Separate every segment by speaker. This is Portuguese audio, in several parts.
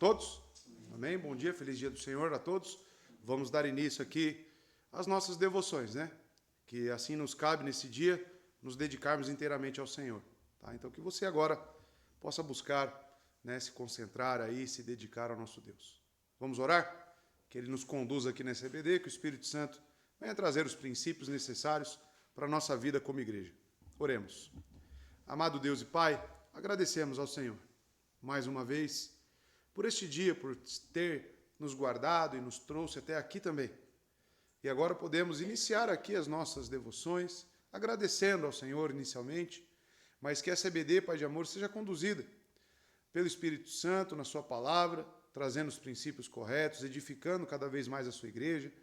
Speaker 1: todos? Amém? Bom dia, feliz dia do Senhor a todos. Vamos dar início aqui às nossas devoções, né? Que assim nos cabe nesse dia nos dedicarmos inteiramente ao Senhor. Tá? Então que você agora possa buscar, né, se concentrar aí, se dedicar ao nosso Deus. Vamos orar? Que Ele nos conduza aqui nessa EBD, que o Espírito Santo venha trazer os princípios necessários para a nossa vida como igreja. Oremos. Amado Deus e Pai, agradecemos ao Senhor mais uma vez por este dia, por ter nos guardado e nos trouxe até aqui também. E agora podemos iniciar aqui as nossas devoções, agradecendo ao Senhor inicialmente, mas que essa EBD, Pai de amor, seja conduzida pelo Espírito Santo na sua palavra, trazendo os princípios corretos, edificando cada vez mais a sua igreja.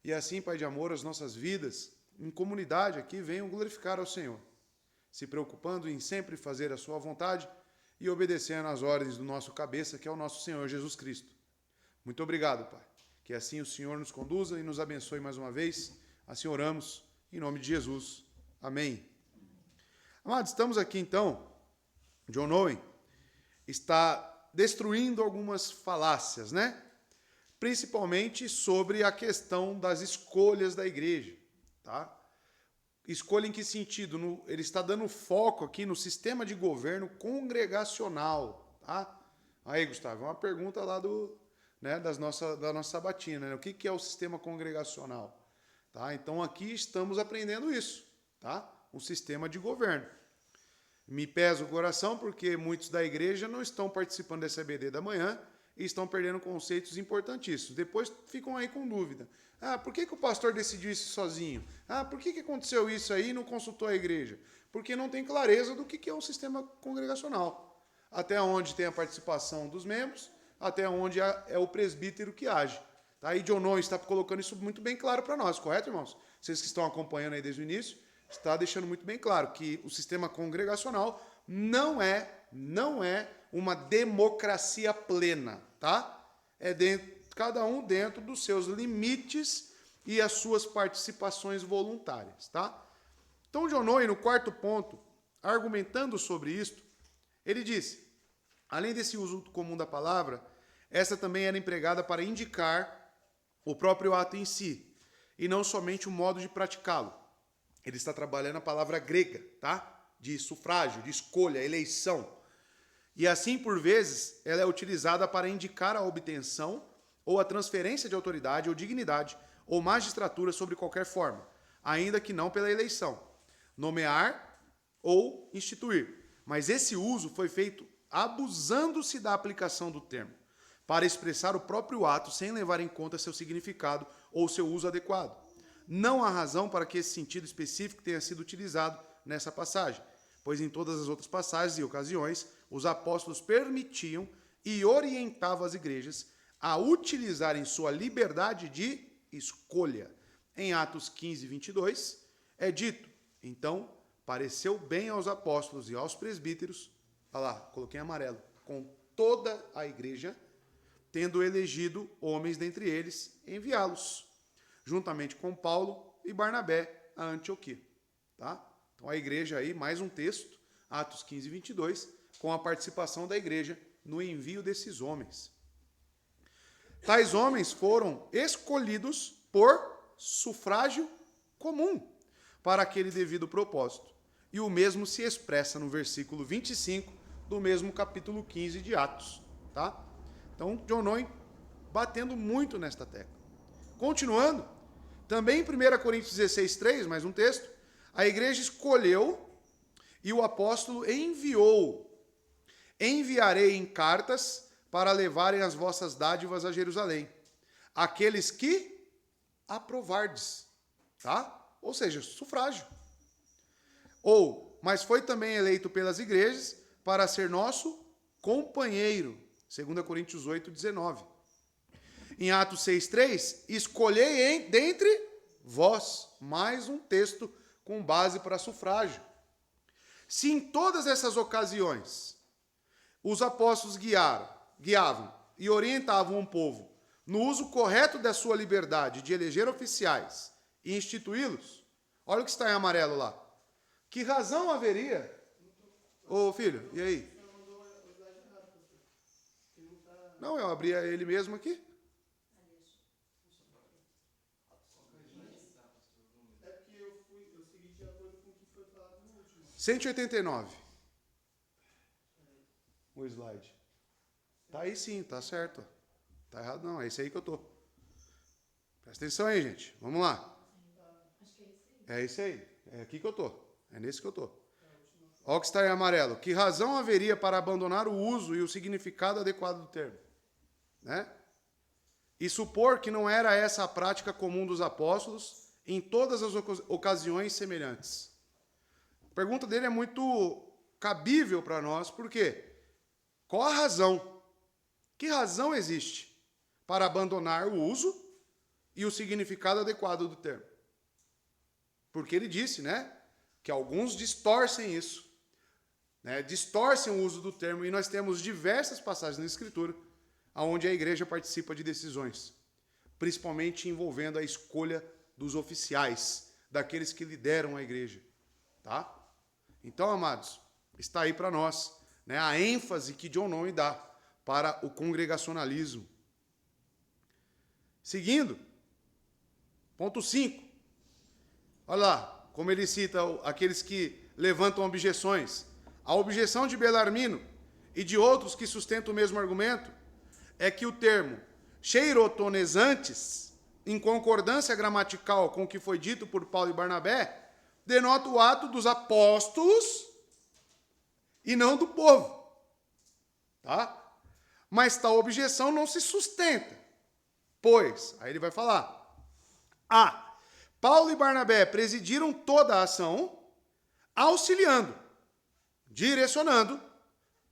Speaker 1: E assim, Pai de amor, as nossas vidas em comunidade aqui venham glorificar ao Senhor, se preocupando em sempre fazer a sua vontade e obedecendo às ordens do nosso cabeça, que é o nosso Senhor Jesus Cristo. Muito obrigado, Pai. Que assim o Senhor nos conduza e nos abençoe mais uma vez. Assim oramos, em nome de Jesus. Amém. Amados, estamos aqui então. John Owen está destruindo algumas falácias, né? Principalmente sobre a questão das escolhas da igreja, tá? Escolha em que sentido? Ele está dando foco aqui no sistema de governo congregacional, tá? Aí, Gustavo, uma pergunta lá da nossa sabatina, né? O que é o sistema congregacional? Tá? Então, aqui estamos aprendendo isso, tá? Um sistema de governo. Me pesa o coração porque muitos da igreja não estão participando dessa EBD da manhã e estão perdendo conceitos importantíssimos. Depois ficam aí com dúvida. Ah, por que o pastor decidiu isso sozinho? Ah, por que aconteceu isso aí e não consultou a igreja? Porque não tem clareza do que é um sistema congregacional. Até onde tem a participação dos membros, até onde é o presbítero que age. Tá? Aí John Owen está colocando isso muito bem claro para nós, correto, irmãos? Vocês que estão acompanhando aí desde o início, está deixando muito bem claro que o sistema congregacional não é uma democracia plena, tá? É cada um dentro dos seus limites e as suas participações voluntárias, tá? Então, John Owen, no quarto ponto, argumentando sobre isto, ele disse, além desse uso comum da palavra, essa também era empregada para indicar o próprio ato em si, e não somente o modo de praticá-lo. Ele está trabalhando a palavra grega, tá? De sufrágio, de escolha, eleição. E assim, por vezes, ela é utilizada para indicar a obtenção ou a transferência de autoridade ou dignidade ou magistratura sobre qualquer forma, ainda que não pela eleição, nomear ou instituir. Mas esse uso foi feito abusando-se da aplicação do termo, para expressar o próprio ato sem levar em conta seu significado ou seu uso adequado. Não há razão para que esse sentido específico tenha sido utilizado nessa passagem, pois em todas as outras passagens e ocasiões, os apóstolos permitiam e orientavam as igrejas a utilizarem sua liberdade de escolha. Em Atos 15, 22, é dito, então, pareceu bem aos apóstolos e aos presbíteros, olha lá, coloquei em amarelo, com toda a igreja, tendo elegido homens dentre eles, enviá-los, juntamente com Paulo e Barnabé, a Antioquia. Tá? Então a igreja aí, mais um texto, Atos 15, 22, com a participação da igreja no envio desses homens. Tais homens foram escolhidos por sufrágio comum para aquele devido propósito. E o mesmo se expressa no versículo 25 do mesmo capítulo 15 de Atos. Tá? Então, John Owen batendo muito nesta tecla. Continuando, também em 1 Coríntios 16, 3, mais um texto, a igreja escolheu e o apóstolo enviou. Enviarei em cartas para levarem as vossas dádivas a Jerusalém. Aqueles que aprovardes. Tá? Ou seja, sufrágio. Mas foi também eleito pelas igrejas para ser nosso companheiro. 2 Coríntios 8, 19. Em Atos 6, 3, escolhei dentre vós. Mais um texto com base para sufrágio. Se em todas essas ocasiões os apóstolos guiavam e orientavam o povo no uso correto da sua liberdade de eleger oficiais e instituí-los, olha o que está em amarelo lá. Que razão haveria? Ô filho, e aí? Não, eu abri ele mesmo aqui. É porque eu segui de acordo com o que foi falado no último. 189. O slide. Tá aí sim, tá certo. Tá errado não, é esse aí que eu tô. Presta atenção aí, gente. Vamos lá. É esse aí. É aqui que eu tô. É nesse que eu tô. Olha o que está em amarelo. Que razão haveria para abandonar o uso e o significado adequado do termo? Né? E supor que não era essa a prática comum dos apóstolos em todas as ocasiões semelhantes. A pergunta dele é muito cabível para nós, por quê? Qual a razão? Que razão existe para abandonar o uso e o significado adequado do termo? Porque ele disse, né, que alguns distorcem isso, né, distorcem o uso do termo, e nós temos diversas passagens na Escritura onde a igreja participa de decisões, principalmente envolvendo a escolha dos oficiais, daqueles que lideram a igreja, tá? Então, amados, está aí para nós, né, a ênfase que John Owen dá para o congregacionalismo. Seguindo, ponto 5. Olha lá, como ele cita aqueles que levantam objeções. A objeção de Belarmino e de outros que sustentam o mesmo argumento é que o termo cheirotonizantes, em concordância gramatical com o que foi dito por Paulo e Barnabé, denota o ato dos apóstolos e não do povo. Tá? Mas tal objeção não se sustenta, pois, aí ele vai falar, Paulo e Barnabé presidiram toda a ação, auxiliando, direcionando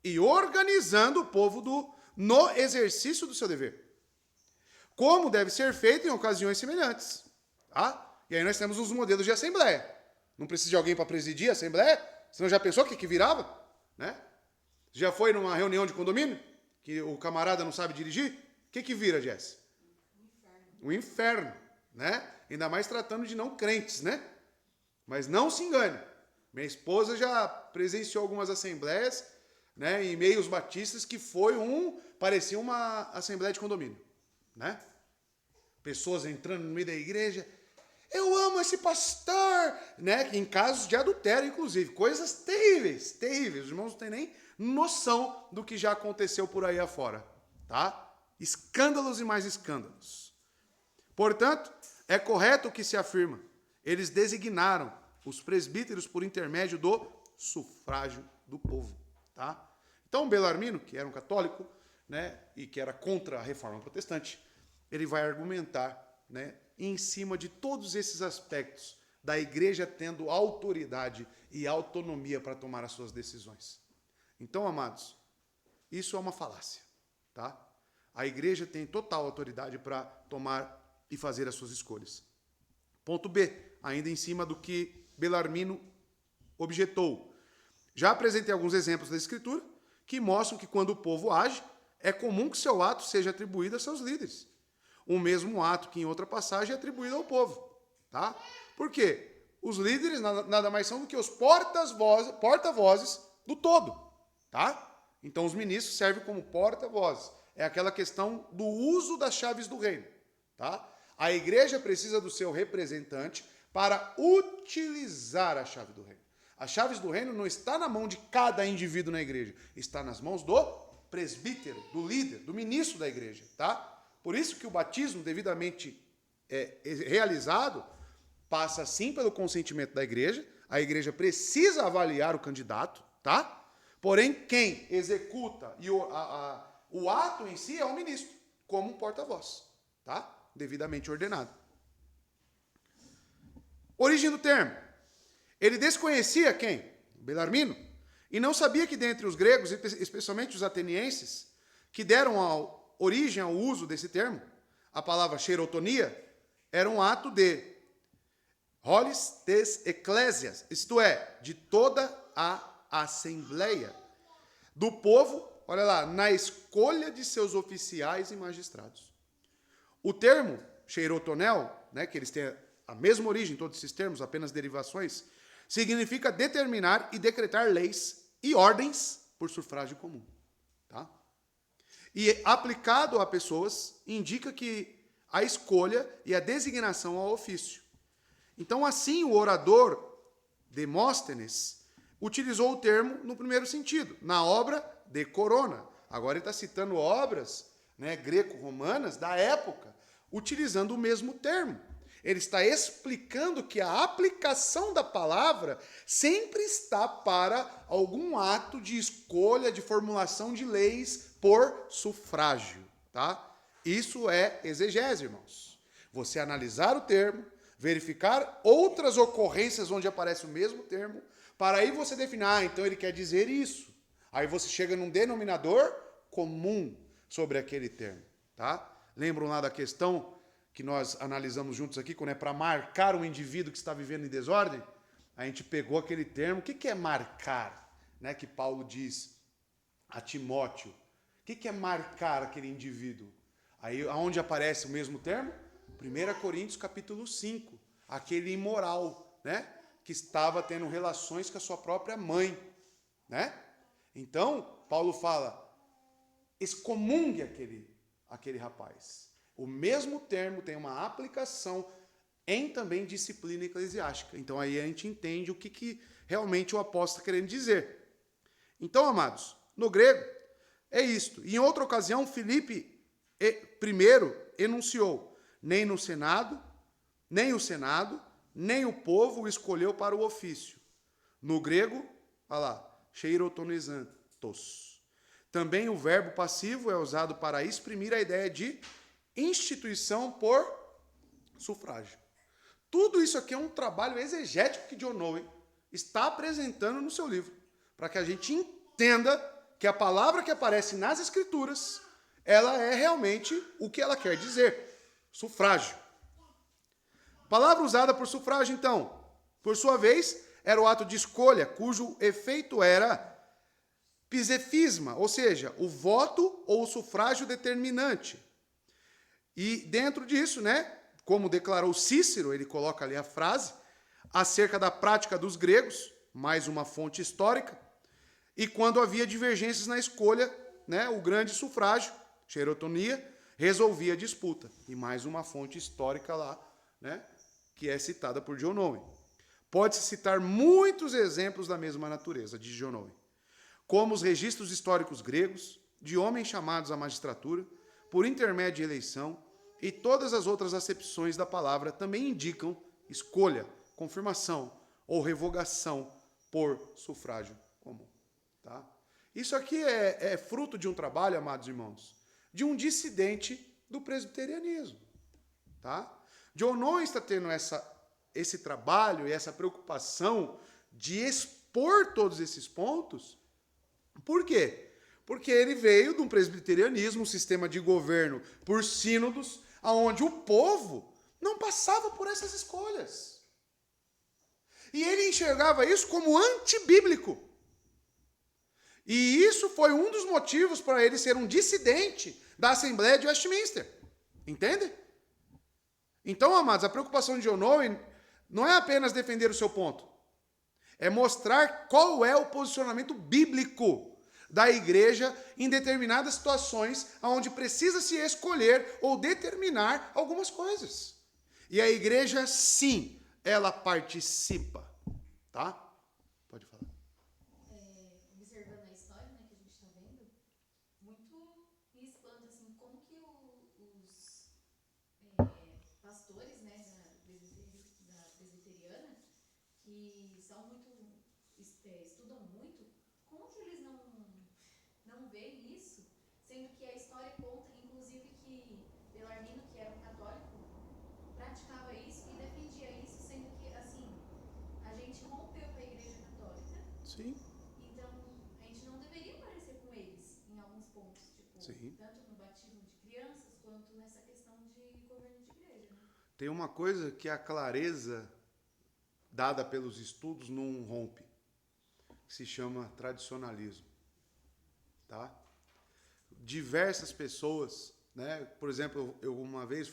Speaker 1: e organizando o povo no exercício do seu dever, como deve ser feito em ocasiões semelhantes. Tá? E aí nós temos os modelos de assembleia. Não precisa de alguém para presidir a assembleia? Você não já pensou o que virava? Né? Já foi numa reunião de condomínio? Que o camarada não sabe dirigir? O que vira, Jess? O inferno. Né? Ainda mais tratando de não crentes, né? Mas não se engane. Minha esposa já presenciou algumas assembleias, né, em meios batistas que parecia uma assembleia de condomínio, né? Pessoas entrando no meio da igreja, eu amo esse pastor, né? Em casos de adultério, inclusive, coisas terríveis, terríveis. Os irmãos não têm nem noção do que já aconteceu por aí afora, tá? Escândalos e mais escândalos. Portanto, é correto o que se afirma. Eles designaram os presbíteros por intermédio do sufrágio do povo, tá? Então, Belarmino, que era um católico, né, e que era contra a reforma protestante, ele vai argumentar, né, em cima de todos esses aspectos da igreja tendo autoridade e autonomia para tomar as suas decisões. Então, amados, isso é uma falácia, tá? A igreja tem total autoridade para tomar e fazer as suas escolhas. Ponto B, ainda em cima do que Belarmino objetou. Já apresentei alguns exemplos da Escritura que mostram que quando o povo age, é comum que seu ato seja atribuído a seus líderes. O mesmo ato que em outra passagem é atribuído ao povo. Tá? Por quê? Os líderes nada mais são do que os porta-vozes do todo. Tá? Então os ministros servem como porta-vozes. É aquela questão do uso das chaves do reino. Tá? A igreja precisa do seu representante para utilizar a chave do reino. As chaves do reino não está na mão de cada indivíduo na igreja, está nas mãos do presbítero, do líder, do ministro da igreja, tá? Por isso que o batismo devidamente realizado passa sim pelo consentimento da igreja. A igreja precisa avaliar o candidato, tá? Porém, quem executa o ato em si é o ministro, como um porta-voz, tá? Devidamente ordenado. Origem do termo. Ele desconhecia quem? Belarmino. E não sabia que dentre os gregos, especialmente os atenienses, que deram origem ao uso desse termo, a palavra cheirotonia, era um ato de holis tes ecclesias, isto é, de toda a assembleia do povo, olha lá, na escolha de seus oficiais e magistrados. O termo cheirotonel, né, que eles têm a mesma origem, todos esses termos, apenas derivações, significa determinar e decretar leis e ordens por sufrágio comum. Tá? E aplicado a pessoas, indica que a escolha e a designação ao ofício. Então, assim, o orador Demóstenes utilizou o termo no primeiro sentido, na obra de Corona. Agora ele está citando obras, né, greco-romanas da época, utilizando o mesmo termo. Ele está explicando que a aplicação da palavra sempre está para algum ato de escolha, de formulação de leis por sufrágio, tá? Isso é exegese, irmãos. Você analisar o termo, verificar outras ocorrências onde aparece o mesmo termo, para aí você definir, então ele quer dizer isso. Aí você chega num denominador comum sobre aquele termo, tá? Lembram lá da questão que nós analisamos juntos aqui, quando é para marcar um indivíduo que está vivendo em desordem? A gente pegou aquele termo. O que é marcar? Né, que Paulo diz a Timóteo. O que é marcar aquele indivíduo? Aí, aonde aparece o mesmo termo? 1 Coríntios capítulo 5. Aquele imoral, né, que estava tendo relações com a sua própria mãe. Né? Então, Paulo fala, excomungue aquele rapaz. O mesmo termo tem uma aplicação em também disciplina eclesiástica. Então aí a gente entende o que realmente o apóstolo está querendo dizer. Então, amados, no grego é isto. Em outra ocasião, Filipe primeiro enunciou, nem o Senado, nem o povo o escolheu para o ofício. No grego, olha lá, cheirotonizantos. Também o verbo passivo é usado para exprimir a ideia de instituição por sufrágio. Tudo isso aqui é um trabalho exegético que John Owen está apresentando no seu livro, para que a gente entenda que a palavra que aparece nas Escrituras, ela é realmente o que ela quer dizer, sufrágio. Palavra usada por sufrágio, então, por sua vez, era o ato de escolha, cujo efeito era pisefisma, ou seja, o voto ou o sufrágio determinante. E dentro disso, né, como declarou Cícero, ele coloca ali a frase, acerca da prática dos gregos, mais uma fonte histórica, e quando havia divergências na escolha, né, o grande sufrágio, xerotonia, resolvia a disputa. E mais uma fonte histórica lá, né, que é citada por John Owen. Pode-se citar muitos exemplos da mesma natureza, diz John Owen, como os registros históricos gregos, de homens chamados à magistratura, por intermédio de eleição, e todas as outras acepções da palavra também indicam escolha, confirmação ou revogação por sufrágio comum. Tá? Isso aqui é fruto de um trabalho, amados irmãos, de um dissidente do presbiterianismo. Tá? John Owen está tendo esse trabalho e essa preocupação de expor todos esses pontos. Por quê? Porque ele veio de um presbiterianismo, um sistema de governo por sínodos, onde o povo não passava por essas escolhas. E ele enxergava isso como antibíblico. E isso foi um dos motivos para ele ser um dissidente da Assembleia de Westminster. Entende? Então, amados, a preocupação de John Owen não é apenas defender o seu ponto. É mostrar qual é o posicionamento bíblico da igreja em determinadas situações onde precisa se escolher ou determinar algumas coisas. E a igreja, sim, ela participa. Tá? Pode falar.
Speaker 2: Observando a história, né, que a gente está vendo, muito me espanta assim, como que os pastores, né, da presbiteriana, que são muito, estudam muito, como que eles não veem isso, sendo que a história conta, inclusive, que Belarmino, que era um católico, praticava isso e defendia isso, sendo que, assim, a gente rompeu com a igreja católica.
Speaker 1: Sim.
Speaker 2: Então, a gente não deveria parecer com eles em alguns pontos, tipo,
Speaker 1: Sim.
Speaker 2: tanto no batismo de crianças, quanto nessa questão de governo de igreja, né?
Speaker 1: Tem uma coisa que a clareza dada pelos estudos não rompe, que se chama tradicionalismo. Tá? Diversas pessoas, né? Por exemplo, eu uma vez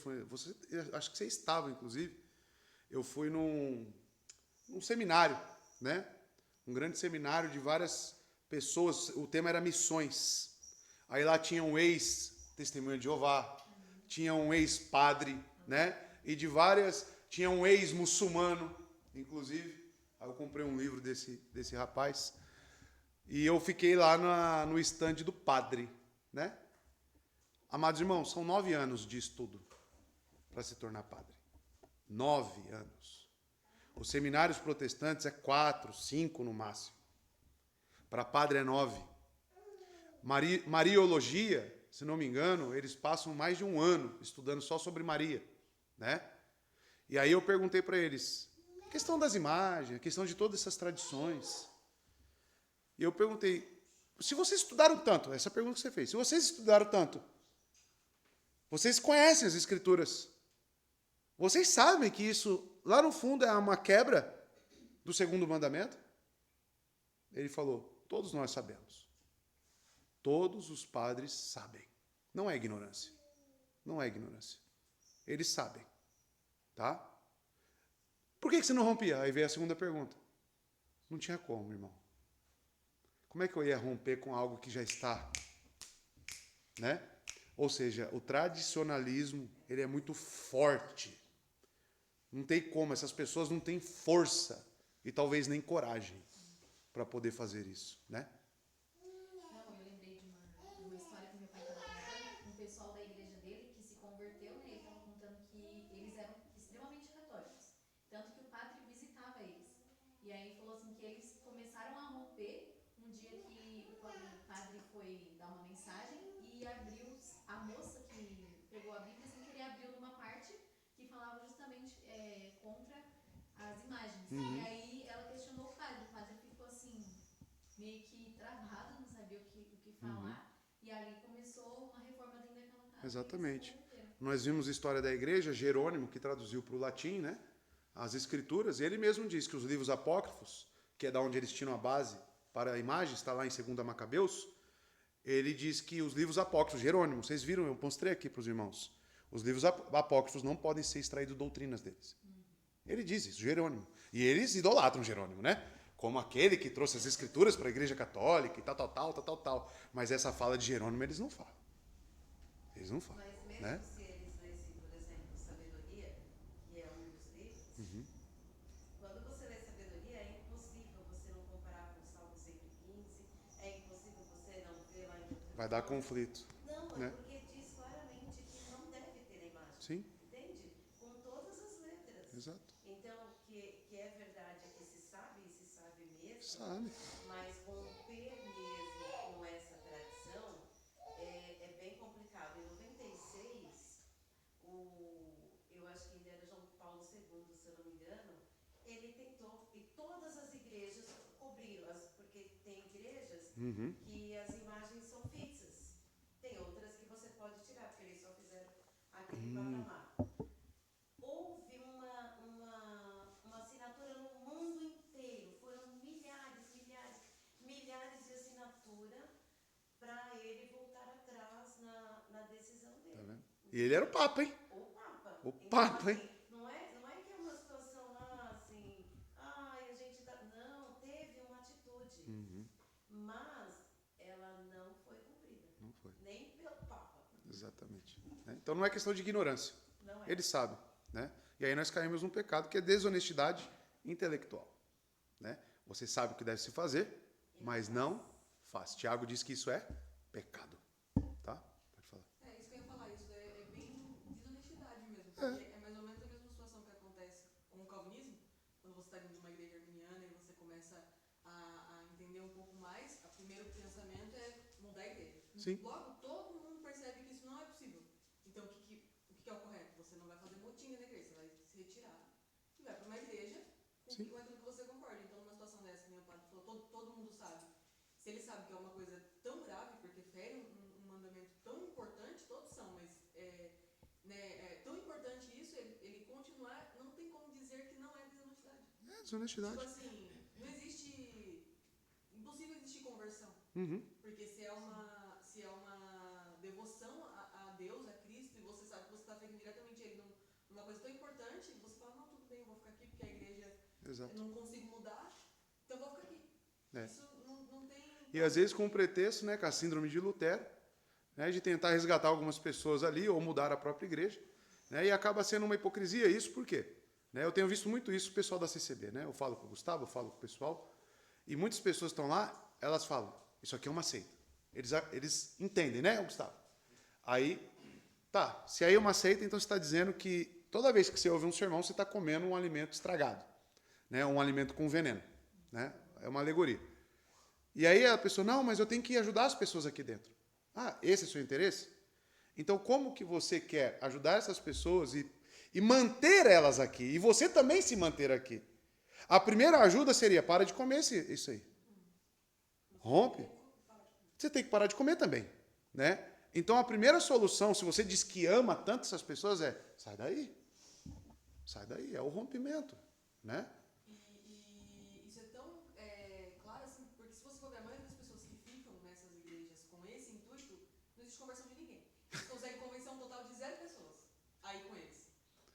Speaker 1: acho que você estava, inclusive, eu fui num seminário, né? Um grande seminário de várias pessoas, o tema era missões, Aí lá tinha um ex-testemunha de Jeová, tinha um ex-padre, né? E de várias, tinha um ex-muçulmano, inclusive. Aí eu comprei um livro desse rapaz. E eu fiquei lá no estande do padre, né? Amados irmãos, são 9 anos de estudo para se tornar padre. 9 anos. Os seminários protestantes é 4, 5 no máximo. Para padre é 9. Mariologia, se não me engano, eles passam mais de um ano estudando só sobre Maria, né? E aí eu perguntei para eles, questão das imagens, questão de todas essas tradições. E eu perguntei, se vocês estudaram tanto, essa pergunta que você fez, se vocês estudaram tanto, vocês conhecem as escrituras, vocês sabem que isso, lá no fundo, é uma quebra do segundo mandamento? Ele falou, todos nós sabemos. Todos os padres sabem. Não é ignorância. Não é ignorância. Eles sabem. Tá? Por que você não rompia? Aí veio a segunda pergunta. Não tinha como, irmão. Como é que eu ia romper com algo que já está? Né? Ou seja, o tradicionalismo, ele é muito forte. Não tem como, essas pessoas não têm força e talvez nem coragem para poder fazer isso, né?
Speaker 2: Não, eu lembrei de uma história que meu pai estava contando, com o pessoal da igreja dele que se converteu, né? Ele estava contando que eles eram extremamente católicos. Tanto que o padre visitava eles. E aí falou assim que eles começaram a romper um dia que o padre foi dar uma mensagem e abriu, a moça que pegou a Bíblia sem querer abriu numa parte que falava justamente contra as imagens. E aí ela questionou o padre ficou assim, meio que travado, não sabia o que falar. E ali começou uma reforma dentro daquela casa.
Speaker 1: Exatamente. Nós vimos a história da igreja, Jerônimo, que traduziu para o latim, né? As escrituras, e ele mesmo diz que os livros apócrifos, que é da onde eles tiram a base para a imagem, está lá em 2 Macabeus, ele diz que os livros apócrifos, Jerônimo, vocês viram, eu mostrei aqui para os irmãos, os livros apócrifos não podem ser extraídos doutrinas deles. Ele diz isso, Jerônimo. E eles idolatram Jerônimo, né? Como aquele que trouxe as escrituras para a igreja católica e tal. Mas essa fala de Jerônimo eles não falam. Eles não falam.
Speaker 3: Mas mesmo
Speaker 1: Né?
Speaker 3: se eles lessem, por exemplo, Sabedoria, que é um dos livros, quando você lê Sabedoria, é impossível você não comparar com o Salmo 115, é impossível você não ver lá em Deuteronômio.
Speaker 1: Vai dar conflito.
Speaker 3: Não, é
Speaker 1: Né?
Speaker 3: porque diz claramente que não deve ter a imagem.
Speaker 1: Sim.
Speaker 3: Entende? Com todas as letras.
Speaker 1: Exato.
Speaker 3: Então, que é verdade é que se sabe e se sabe mesmo,
Speaker 1: Sabe.
Speaker 3: mas romper mesmo com essa tradição é bem complicado. Em 96, eu acho que ainda era João Paulo II, se eu não me engano, ele tentou, e todas as igrejas cobriram, porque tem igrejas que as imagens são fixas. Tem outras que você pode tirar, porque eles só fizeram aquele patamar. Houve uma assinatura no mundo inteiro, foram milhares de assinatura para ele voltar atrás na decisão dele.
Speaker 1: Tá vendo? E ele era o Papa, hein?
Speaker 3: O Papa.
Speaker 1: O
Speaker 3: Então,
Speaker 1: Papa, hein?
Speaker 3: assim, não é que é uma situação lá assim, a gente tá. Não, teve uma atitude. Mas ela não foi cumprida.
Speaker 1: Não foi.
Speaker 3: Nem pelo Papa.
Speaker 1: Exatamente. Né? Então não é questão de ignorância.
Speaker 3: Não é.
Speaker 1: Ele sabe. Né? E aí nós caímos num pecado que é desonestidade intelectual. Né? Você sabe o que deve se fazer, mas não faz. Tiago diz que isso é pecado. Tá? Pode falar.
Speaker 4: É isso que eu ia falar, isso é bem desonestidade mesmo. Porque é mais ou menos a mesma situação que acontece com o calvinismo, quando você está dentro de uma igreja arminiana e você começa a entender um pouco mais, o primeiro pensamento é mudar a igreja.
Speaker 1: Sim.
Speaker 4: Logo, todo mundo percebe que isso não é possível. Então, o que é o correto? Você não vai fazer motim na igreja, você vai se retirar e vai para uma igreja com aquilo que você concorda. Então, numa situação dessa, que nem o padre falou, todo mundo sabe. Se ele sabe que é uma coisa tão grave, porque fere um mandamento tão importante, todos são, mas é tão importante isso, ele continuar, não tem como dizer que não é desonestidade.
Speaker 1: É desonestidade.
Speaker 4: Tipo assim, não existe, impossível existir conversão. Porque se é uma devoção a Deus, a Cristo, e você sabe que você está fazendo diretamente ele numa coisa tão importante, você fala, não, tudo bem, eu vou ficar aqui porque a igreja não consigo mudar, então eu vou ficar aqui.
Speaker 1: É.
Speaker 4: Isso não tem...
Speaker 1: E às vezes com o pretexto, né, com a síndrome de Lutero, né, de tentar resgatar algumas pessoas ali ou mudar a própria igreja, né, e acaba sendo uma hipocrisia isso, por quê? Né, eu tenho visto muito isso, o pessoal da CCB, né, eu falo com o Gustavo, eu falo com o pessoal, e muitas pessoas estão lá, elas falam, isso aqui é uma seita. Eles entendem, né, Gustavo? Aí, tá, se aí é uma seita, então você está dizendo que toda vez que você ouve um sermão, você está comendo um alimento estragado, né, um alimento com veneno, né, é uma alegoria. E aí a pessoa, não, mas eu tenho que ajudar as pessoas aqui dentro. Ah, esse é o seu interesse? Então, como que você quer ajudar essas pessoas e manter elas aqui? E você também se manter aqui? A primeira ajuda seria, para de comer isso aí. Rompe. Você tem que parar de comer também, né? Então, a primeira solução, se você diz que ama tanto essas pessoas, é, sai daí. Sai daí, é o rompimento, né?
Speaker 4: E isso é tão claro assim, porque se você for ver a maioria das pessoas que ficam nessas igrejas com esse intuito, não existe conversão de ninguém. Eles conseguem convencer um total de 0 pessoas aí com eles.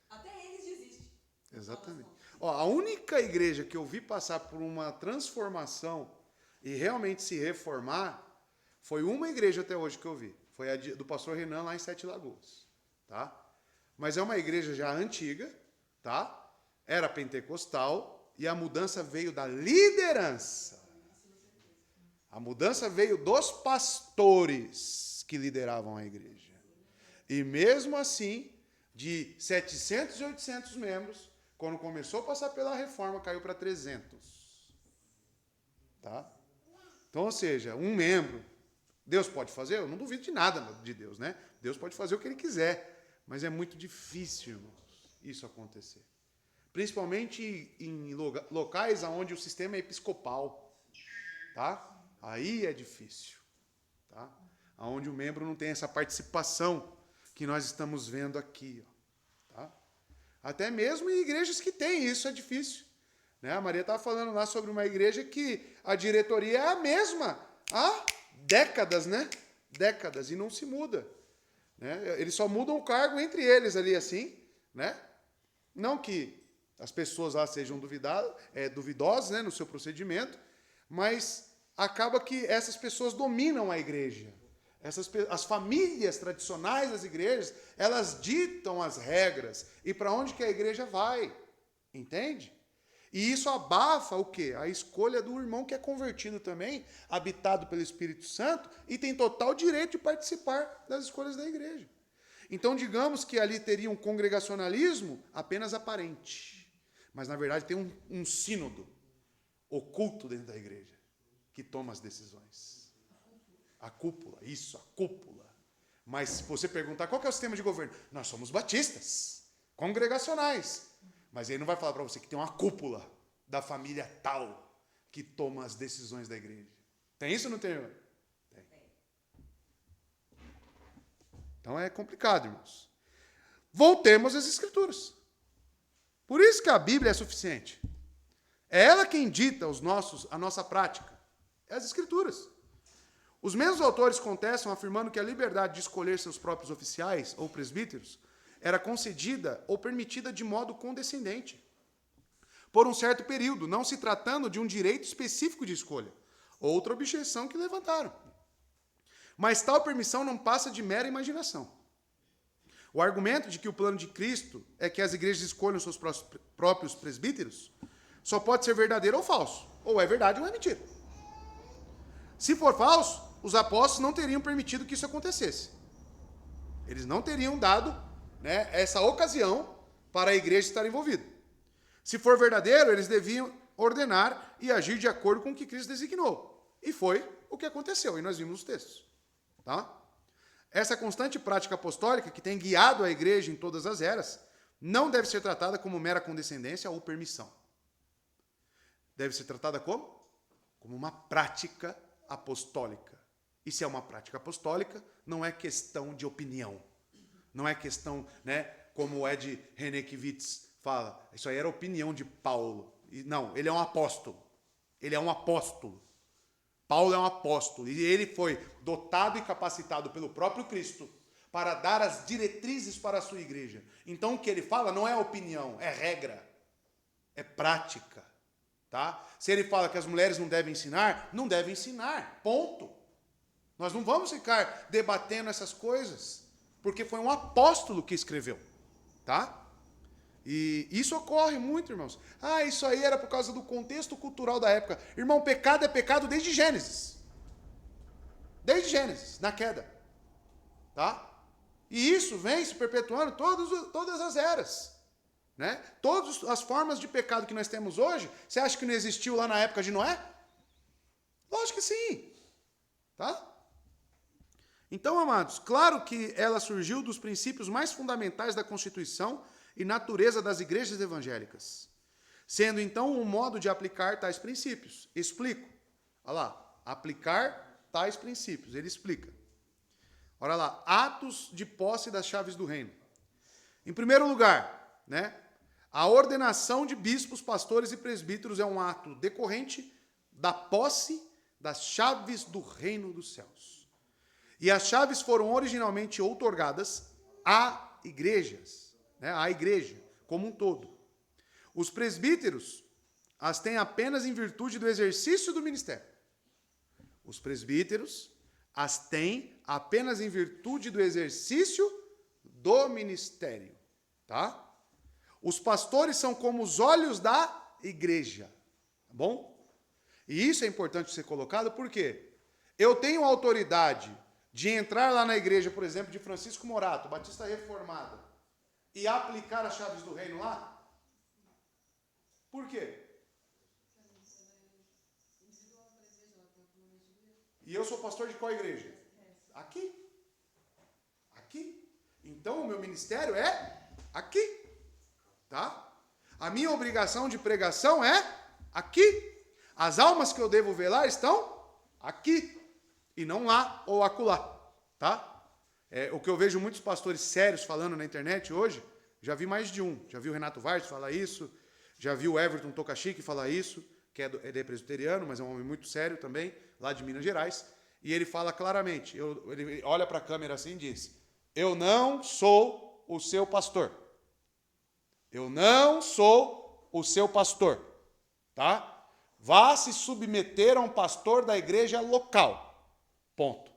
Speaker 4: Até eles desistem.
Speaker 1: Exatamente. Ó, a única igreja que eu vi passar por uma transformação e realmente se reformar foi uma igreja até hoje que eu vi. Foi a do pastor Renan lá em Sete Lagoas. Tá? Mas é uma igreja já antiga, tá? Era pentecostal e a mudança veio da liderança. A mudança veio dos pastores que lideravam a igreja. E mesmo assim, de 700 e 800 membros, quando começou a passar pela reforma, caiu para 300. Tá? Então, ou seja, um membro, Deus pode fazer? Eu não duvido de nada de Deus, né? Deus pode fazer o que Ele quiser, mas é muito difícil, irmãos, isso acontecer. Principalmente em locais onde o sistema é episcopal, tá? Aí é difícil, tá? Onde o membro não tem essa participação que nós estamos vendo aqui, ó, tá? Até mesmo em igrejas que tem isso é difícil, né? A Maria estava falando lá sobre uma igreja que a diretoria é a mesma há décadas, né? Décadas, e não se muda, né? Eles só mudam o cargo entre eles ali assim, né? Não que as pessoas lá sejam duvidosas, né, no seu procedimento, mas acaba que essas pessoas dominam a igreja. As famílias tradicionais das igrejas, elas ditam as regras e para onde que a igreja vai, entende? E isso abafa o quê? A escolha do irmão que é convertido também, habitado pelo Espírito Santo e tem total direito de participar das escolhas da igreja. Então, digamos que ali teria um congregacionalismo apenas aparente, mas na verdade tem um sínodo oculto dentro da igreja que toma as decisões. A cúpula, isso, a cúpula. Mas se você perguntar qual que é o sistema de governo, nós somos batistas, congregacionais. Mas ele não vai falar para você que tem uma cúpula da família tal que toma as decisões da igreja. Tem isso ou não tem? Tem. Então é complicado, irmãos. Voltemos às Escrituras. Por isso que a Bíblia é suficiente. É ela quem dita a nossa prática. É as Escrituras. Os mesmos autores contestam afirmando que a liberdade de escolher seus próprios oficiais ou presbíteros era concedida ou permitida de modo condescendente, por um certo período, não se tratando de um direito específico de escolha. Outra objeção que levantaram. Mas tal permissão não passa de mera imaginação. O argumento de que o plano de Cristo é que as igrejas escolham seus próprios presbíteros só pode ser verdadeiro ou falso. Ou é verdade ou é mentira. Se for falso, os apóstolos não teriam permitido que isso acontecesse. Eles não teriam dado, né, essa ocasião para a igreja estar envolvida. Se for verdadeiro, eles deviam ordenar e agir de acordo com o que Cristo designou. E foi o que aconteceu, e nós vimos os textos. Tá? Essa constante prática apostólica, que tem guiado a igreja em todas as eras, não deve ser tratada como mera condescendência ou permissão. Deve ser tratada como? Como uma prática apostólica. E se é uma prática apostólica, não é questão de opinião. Não é questão, né, como o Ed Renekiewicz fala, isso aí era opinião de Paulo. E, não, ele é um apóstolo. Ele é um apóstolo. Paulo é um apóstolo. E ele foi dotado e capacitado pelo próprio Cristo para dar as diretrizes para a sua igreja. Então o que ele fala não é opinião, é regra. É prática. Tá? Se ele fala que as mulheres não devem ensinar, não devem ensinar. Ponto. Nós não vamos ficar debatendo essas coisas, porque foi um apóstolo que escreveu, tá? E isso ocorre muito, irmãos. Ah, isso aí era por causa do contexto cultural da época. Irmão, pecado é pecado desde Gênesis. Desde Gênesis, na queda. Tá? E isso vem se perpetuando todas as eras. Né? Todas as formas de pecado que nós temos hoje, você acha que não existiu lá na época de Noé? Lógico que sim. Tá? Então, amados, claro que ela surgiu dos princípios mais fundamentais da Constituição e natureza das igrejas evangélicas, sendo então um modo de aplicar tais princípios. Explico. Olha lá, aplicar tais princípios. Ele explica. Olha lá, atos de posse das chaves do reino. Em primeiro lugar, né, a ordenação de bispos, pastores e presbíteros é um ato decorrente da posse das chaves do reino dos céus. E as chaves foram originalmente outorgadas a igrejas, né, à igreja como um todo. Os presbíteros as têm apenas em virtude do exercício do ministério. Os presbíteros as têm apenas em virtude do exercício do ministério, tá? Os pastores são como os olhos da igreja, tá bom? E isso é importante ser colocado porque eu tenho autoridade de entrar lá na igreja, por exemplo, de Francisco Morato, Batista Reformada, e aplicar as chaves do reino lá? Por quê? E eu sou pastor de qual igreja? Aqui. Aqui. Então o meu ministério é aqui. Tá? A minha obrigação de pregação é aqui. As almas que eu devo velar estão aqui. E não lá ou acolá. Tá? O que eu vejo muitos pastores sérios falando na internet hoje, já vi mais de um. Já vi o Renato Vargas falar isso. Já vi o Everton Tokashi falar isso, que ele é presbiteriano, mas é um homem muito sério também, lá de Minas Gerais. E ele fala claramente, ele olha para a câmera assim e diz, eu não sou o seu pastor. Eu não sou o seu pastor. Tá? Vá se submeter a um pastor da igreja local. Ponto.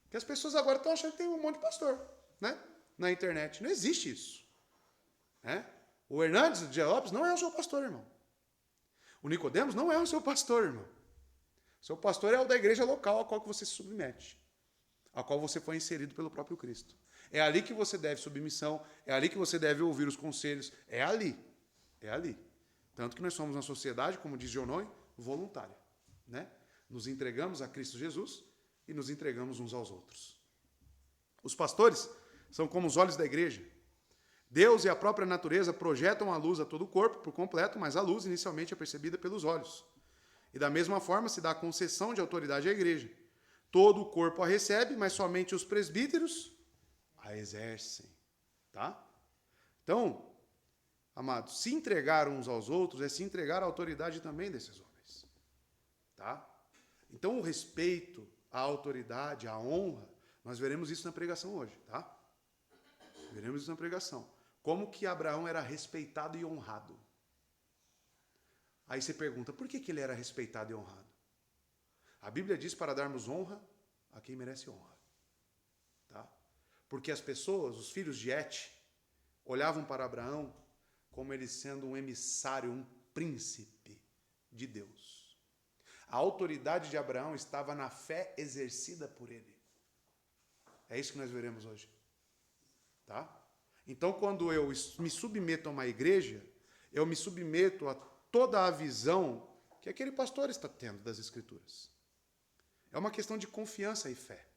Speaker 1: Porque as pessoas agora estão achando que tem um monte de pastor, né? Na internet. Não existe isso. Né? O Hernandes de Lopes não é o seu pastor, irmão. O Nicodemos não é o seu pastor, irmão. O seu pastor é o da igreja local a qual você se submete, a qual você foi inserido pelo próprio Cristo. É ali que você deve submissão, é ali que você deve ouvir os conselhos, é ali. É ali. Tanto que nós somos uma sociedade, como diz Jonoi, voluntária. Né? Nos entregamos a Cristo Jesus e nos entregamos uns aos outros. Os pastores são como os olhos da igreja. Deus e a própria natureza projetam a luz a todo o corpo por completo, mas a luz inicialmente é percebida pelos olhos. E da mesma forma se dá a concessão de autoridade à igreja. Todo o corpo a recebe, mas somente os presbíteros a exercem. Tá? Então, amados, se entregar uns aos outros é se entregar à autoridade também desses homens. Tá? Então, o respeito, a autoridade, a honra, nós veremos isso na pregação hoje. Tá? Veremos isso na pregação. Como que Abraão era respeitado e honrado? Aí você pergunta, por que ele era respeitado e honrado? A Bíblia diz para darmos honra a quem merece honra. Tá? Porque as pessoas, os filhos de Et, olhavam para Abraão como ele sendo um emissário, um príncipe de Deus. A autoridade de Abraão estava na fé exercida por ele. É isso que nós veremos hoje. Tá? Então, quando eu me submeto a uma igreja, eu me submeto a toda a visão que aquele pastor está tendo das Escrituras. É uma questão de confiança e fé.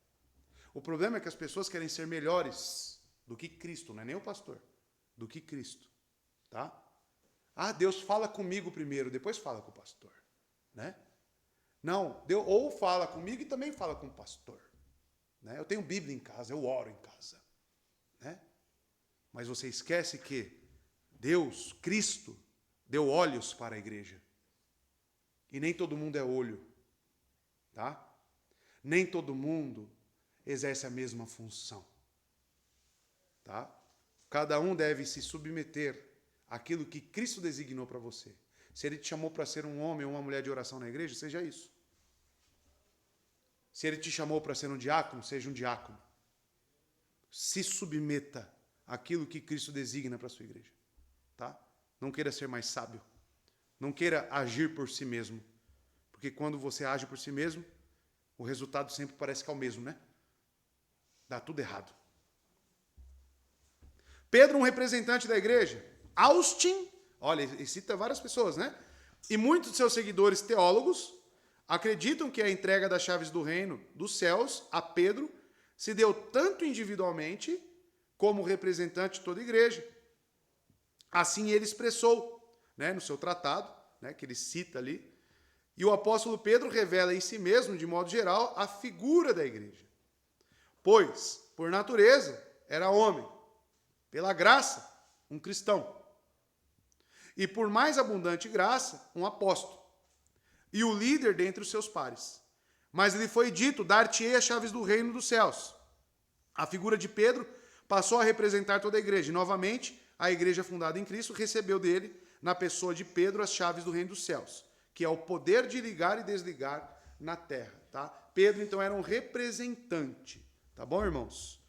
Speaker 1: O problema é que as pessoas querem ser melhores do que Cristo, não é nem o pastor, do que Cristo. Tá? Ah, Deus fala comigo primeiro, depois fala com o pastor. Né? Não, Deus ou fala comigo e também fala com o pastor. Né? Eu tenho Bíblia em casa, eu oro em casa. Né? Mas você esquece que Deus, Cristo, deu olhos para a igreja. E nem todo mundo é olho. Tá? Nem todo mundo exerce a mesma função. Tá? Cada um deve se submeter àquilo que Cristo designou para você. Se ele te chamou para ser um homem ou uma mulher de oração na igreja, seja isso. Se ele te chamou para ser um diácono, seja um diácono. Se submeta àquilo que Cristo designa para a sua igreja. Tá? Não queira ser mais sábio. Não queira agir por si mesmo. Porque quando você age por si mesmo, o resultado sempre parece que é o mesmo, né? Dá tudo errado. Pedro, um representante da igreja. Austin, olha, ele cita várias pessoas, né? E muitos de seus seguidores teólogos acreditam que a entrega das chaves do reino dos céus a Pedro se deu tanto individualmente como representante de toda a igreja. Assim ele expressou, né, no seu tratado, né, que ele cita ali. E o apóstolo Pedro revela em si mesmo, de modo geral, a figura da igreja. Pois, por natureza, era homem. Pela graça, um cristão. E por mais abundante graça, um apóstolo. E o líder dentre os seus pares. Mas lhe foi dito, dar-te-ei as chaves do reino dos céus. A figura de Pedro passou a representar toda a igreja. E, novamente, a igreja fundada em Cristo recebeu dele, na pessoa de Pedro, as chaves do reino dos céus, que é o poder de ligar e desligar na terra. Tá? Pedro, então, era um representante, tá bom, irmãos?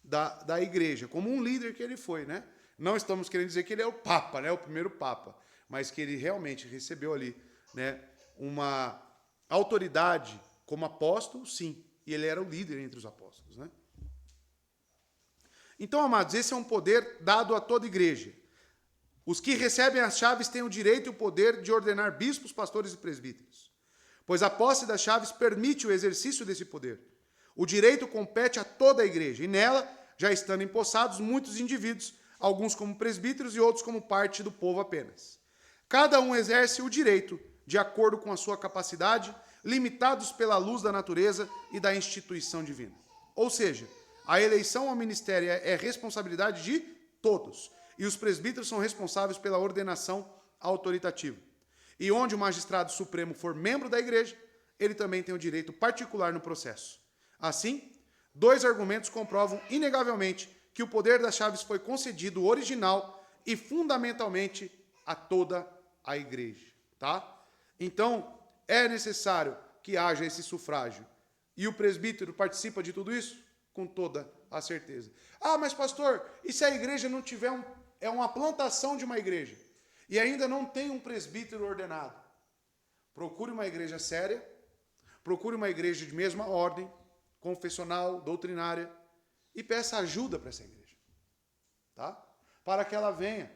Speaker 1: Da igreja, como um líder que ele foi, né? Não estamos querendo dizer que ele é o Papa, né? O primeiro Papa, mas que ele realmente recebeu ali, né, uma autoridade como apóstolo, sim, e ele era o líder entre os apóstolos, né? Então, amados, esse é um poder dado a toda igreja. Os que recebem as chaves têm o direito e o poder de ordenar bispos, pastores e presbíteros, pois a posse das chaves permite o exercício desse poder. O direito compete a toda a igreja, e nela já estando empossados muitos indivíduos, alguns como presbíteros e outros como parte do povo apenas. Cada um exerce o direito de acordo com a sua capacidade, limitados pela luz da natureza e da instituição divina. Ou seja, a eleição ao ministério é responsabilidade de todos, e os presbíteros são responsáveis pela ordenação autoritativa. E onde o magistrado supremo for membro da igreja, ele também tem o direito particular no processo. Assim, dois argumentos comprovam inegavelmente que o poder das chaves foi concedido original e fundamentalmente a toda a igreja, tá? Então, é necessário que haja esse sufrágio. E o presbítero participa de tudo isso? Com toda a certeza. Ah, mas pastor, e se a igreja não tiver é uma plantação de uma igreja e ainda não tem um presbítero ordenado? Procure uma igreja séria, procure uma igreja de mesma ordem, confessional, doutrinária, e peça ajuda para essa igreja, tá? Para que ela venha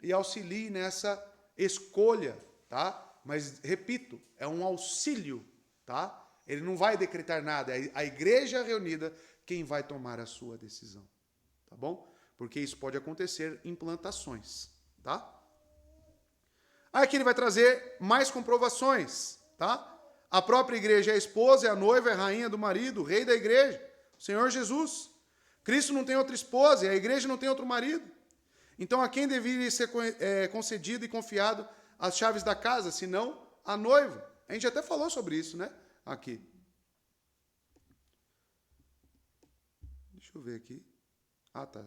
Speaker 1: e auxilie nessa escolha, tá? Mas, repito, é um auxílio, tá? Ele não vai decretar nada, é a igreja reunida quem vai tomar a sua decisão, tá bom? Porque isso pode acontecer em plantações, tá? Aí aqui ele vai trazer mais comprovações, tá? A própria igreja é a esposa, é a noiva, é a rainha do marido, o rei da igreja, o Senhor Jesus. Cristo não tem outra esposa e a igreja não tem outro marido. Então a quem deveria ser concedido e confiado as chaves da casa, senão a noiva? A gente até falou sobre isso, né? Aqui. Deixa eu ver aqui. Ah, tá.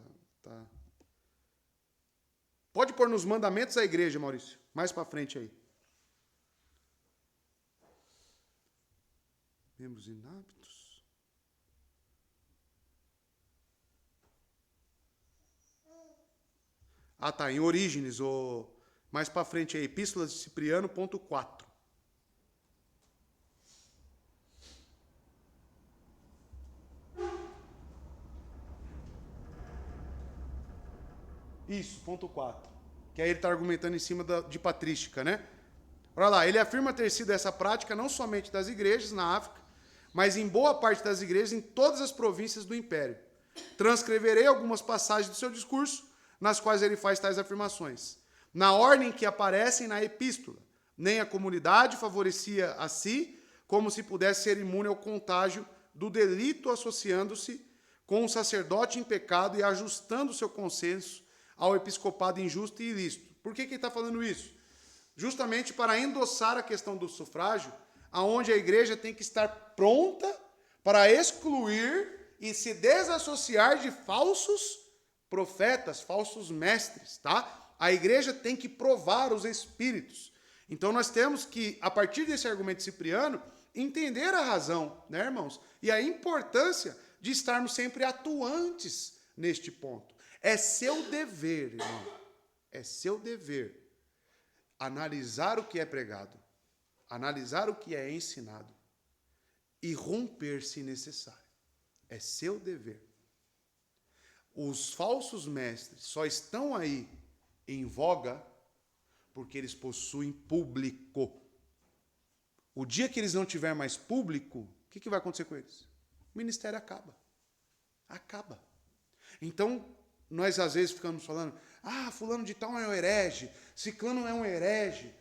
Speaker 1: Pode pôr nos mandamentos da igreja, Maurício. Mais para frente aí. Membros inaptos. Ah, tá. Em Orígenes, mais para frente aí. Epístolas de Cipriano, ponto 4. Isso, ponto 4. Que aí ele está argumentando em cima de patrística, né? Olha lá, ele afirma ter sido essa prática não somente das igrejas na África, mas em boa parte das igrejas em todas as províncias do Império. Transcreverei algumas passagens do seu discurso, nas quais ele faz tais afirmações. Na ordem que aparecem na epístola, nem a comunidade favorecia a si, como se pudesse ser imune ao contágio do delito associando-se com um sacerdote em pecado e ajustando o seu consenso ao episcopado injusto e ilícito. Por que ele está falando isso? Justamente para endossar a questão do sufrágio, aonde a igreja tem que estar pronta para excluir e se desassociar de falsos profetas, falsos mestres, tá? A igreja tem que provar os espíritos. Então nós temos que, a partir desse argumento de Cipriano, entender a razão, né, irmãos? E a importância de estarmos sempre atuantes neste ponto. É seu dever, irmão. É seu dever analisar o que é pregado, analisar o que é ensinado e romper se necessário. É seu dever. Os falsos mestres só estão aí em voga porque eles possuem público. O dia que eles não tiverem mais público, o que vai acontecer com eles? O ministério acaba. Acaba. Então, nós às vezes ficamos falando, fulano de tal é um herege, ciclano é um herege.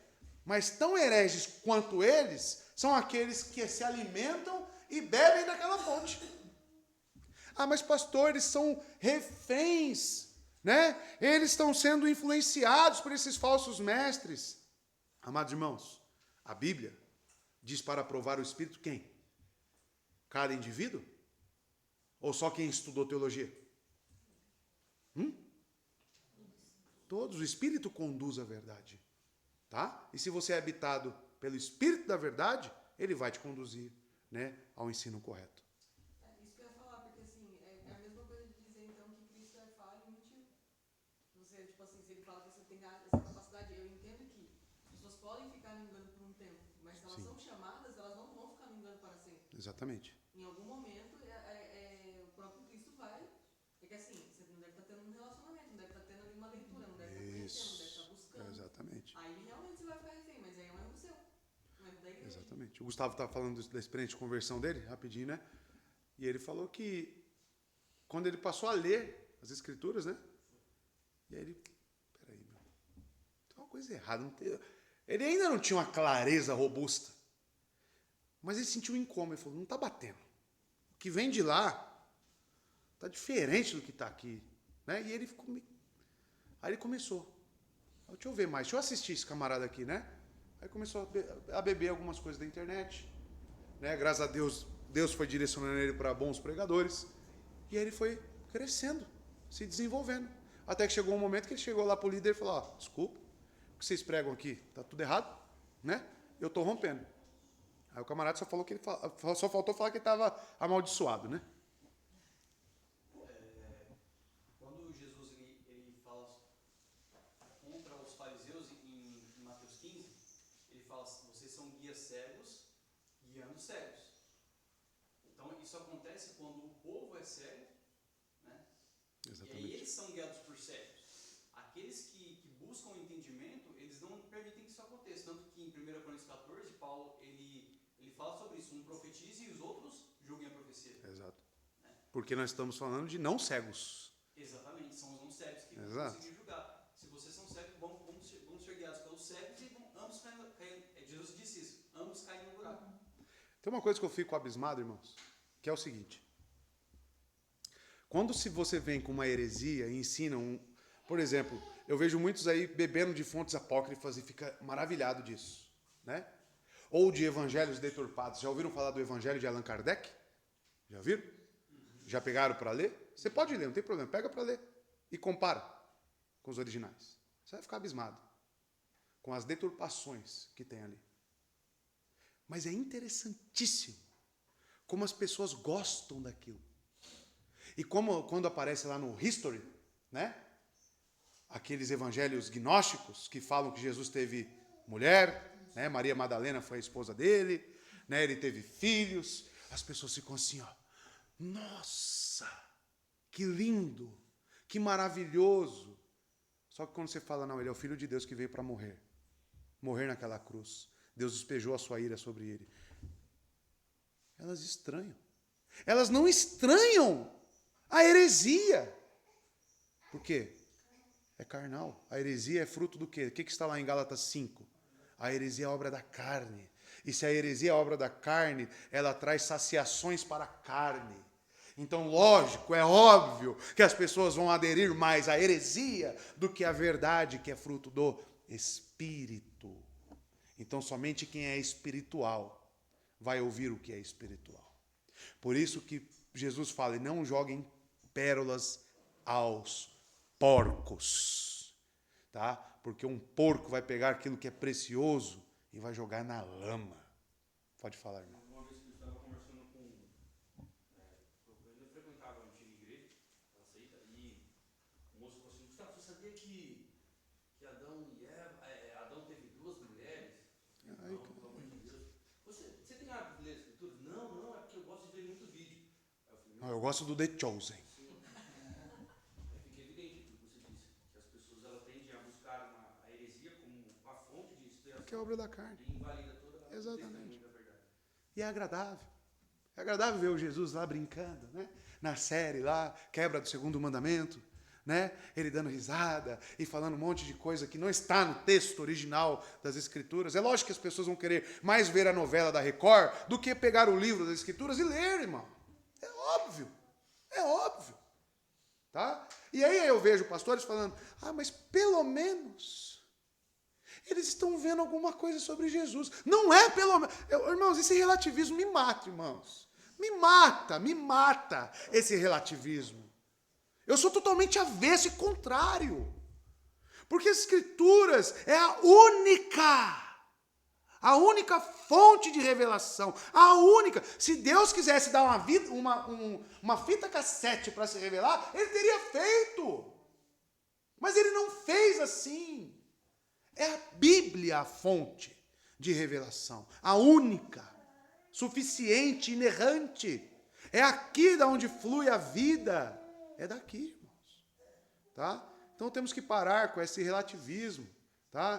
Speaker 1: Mas tão hereges quanto eles são aqueles que se alimentam e bebem daquela fonte. Mas pastor, eles são reféns, né? Eles estão sendo influenciados por esses falsos mestres. Amados irmãos, a Bíblia diz para provar o Espírito quem? Cada indivíduo? Ou só quem estudou teologia? Todos. O Espírito conduz a verdade. Tá? E se você é habitado pelo Espírito da verdade, ele vai te conduzir, né, ao ensino correto.
Speaker 4: Isso que eu ia falar, porque assim, é a mesma coisa de dizer então que Cristo é falho e mentira. Você, tipo assim, se ele fala que você tem essa capacidade, eu entendo que as pessoas podem ficar no engano por um tempo, mas se elas são chamadas, elas não vão ficar no engano para sempre.
Speaker 1: Exatamente.
Speaker 4: Em algum momento, o próprio Cristo vai. É que assim, você não deve estar tendo um relacionamento, não deve estar tendo ali uma leitura, não deve estar conhecendo, não deve estar buscando.
Speaker 1: Exatamente.
Speaker 4: Aí realmente você vai ficar refém, mas aí é um erro seu, um erro da igreja.
Speaker 1: Exatamente. O Gustavo estava falando da experiência de conversão dele, rapidinho, né? E ele falou que quando ele passou a ler as escrituras, né? E aí ele, peraí, meu, tem uma coisa errada. Ele ainda não tinha uma clareza robusta. Mas ele sentiu um incômodo, ele falou, não está batendo. O que vem de lá está diferente do que está aqui. Né? E ele ficou... Aí ele começou. Deixa eu ver mais, deixa eu assistir esse camarada aqui, né? Aí começou a beber algumas coisas da internet. Né? Graças a Deus, Deus foi direcionando ele para bons pregadores. E aí ele foi crescendo, se desenvolvendo. Até que chegou um momento que ele chegou lá para o líder e falou, desculpa, o que vocês pregam aqui está tudo errado, né? Eu estou rompendo. Aí o camarada só falou que só faltou falar que ele estava amaldiçoado, né?
Speaker 5: Quando Jesus ele fala contra os fariseus em Mateus 15, ele fala assim, vocês são guias cegos, guiando cegos. Então isso acontece quando o povo é cego, né?
Speaker 1: Exatamente.
Speaker 5: E aí eles são guiados por cegos. Aqueles que buscam o entendimento, eles não permitem que isso aconteça. Tanto que em 1 Coríntios 14, Paulo ele fala sobre isso, um profetize e os outros julguem a profecia.
Speaker 1: Exato. Porque nós estamos falando de não cegos.
Speaker 5: Exatamente, são os não cegos que vão
Speaker 1: Exato.
Speaker 5: conseguir julgar. Se vocês são cegos, vão ser guiados pelos cegos e ambos caem. Jesus disse isso, ambos caem no buraco.
Speaker 1: Tem uma coisa que eu fico abismado, irmãos, que é o seguinte. Quando se você vem com uma heresia e ensina por exemplo, eu vejo muitos aí bebendo de fontes apócrifas e fica maravilhado disso, né? Ou de evangelhos deturpados. Já ouviram falar do evangelho de Allan Kardec? Já viram? Já pegaram para ler? Você pode ler, não tem problema. Pega para ler e compara com os originais. Você vai ficar abismado com as deturpações que tem ali. Mas é interessantíssimo como as pessoas gostam daquilo. E como quando aparece lá no History, né? Aqueles evangelhos gnósticos que falam que Jesus teve mulher, né? Maria Madalena foi a esposa dele, né? Ele teve filhos. As pessoas ficam assim, ó. Nossa, que lindo, que maravilhoso. Só que quando você fala, não, ele é o Filho de Deus que veio para morrer. Morrer naquela cruz. Deus despejou a sua ira sobre ele. Elas estranham. Elas não estranham a heresia. Por quê? É carnal. A heresia é fruto do quê? O que está lá em Gálatas 5? A heresia é obra da carne. E se a heresia é obra da carne, ela traz saciações para a carne. Então, lógico, é óbvio que as pessoas vão aderir mais à heresia do que à verdade, que é fruto do Espírito. Então, somente quem é espiritual vai ouvir o que é espiritual. Por isso que Jesus fala, não joguem pérolas aos porcos, tá? Porque um porco vai pegar aquilo que é precioso e vai jogar na lama. Pode falar, irmão.
Speaker 6: moço falou assim, Gustavo, você sabia que Adão e Eva, Adão teve duas mulheres? Não, pelo amor de Deus. Você tem hábito de ler a escritura? Não, é porque eu gosto de ver muito vídeo. Aí eu falei,
Speaker 1: Eu gosto do The Chosen.
Speaker 6: Aí fica evidente o que você disse, que as pessoas elas tendem a buscar a heresia como uma fonte de inspiração
Speaker 1: Que é obra da carne.
Speaker 6: e invalida toda a
Speaker 1: Exatamente.
Speaker 6: testemunha da verdade.
Speaker 1: E é agradável. É agradável ver o Jesus lá brincando, né? Na série lá, quebra do segundo mandamento, né? Ele dando risada e falando um monte de coisa que não está no texto original das Escrituras. É lógico que as pessoas vão querer mais ver a novela da Record do que pegar o livro das Escrituras e ler, irmão. É óbvio. É óbvio. Tá? E aí eu vejo pastores falando, mas pelo menos eles estão vendo alguma coisa sobre Jesus. Não é pelo menos. Irmãos, esse relativismo me mata, irmãos. Me mata esse relativismo. Eu sou totalmente avesso e contrário. Porque as Escrituras é a única fonte de revelação. A única. Se Deus quisesse dar uma fita cassete para se revelar, ele teria feito. Mas ele não fez assim. É a Bíblia a fonte de revelação. A única. Suficiente, inerrante. É aqui da onde flui a vida. É daqui, irmãos. Tá? Então temos que parar com esse relativismo. Tá?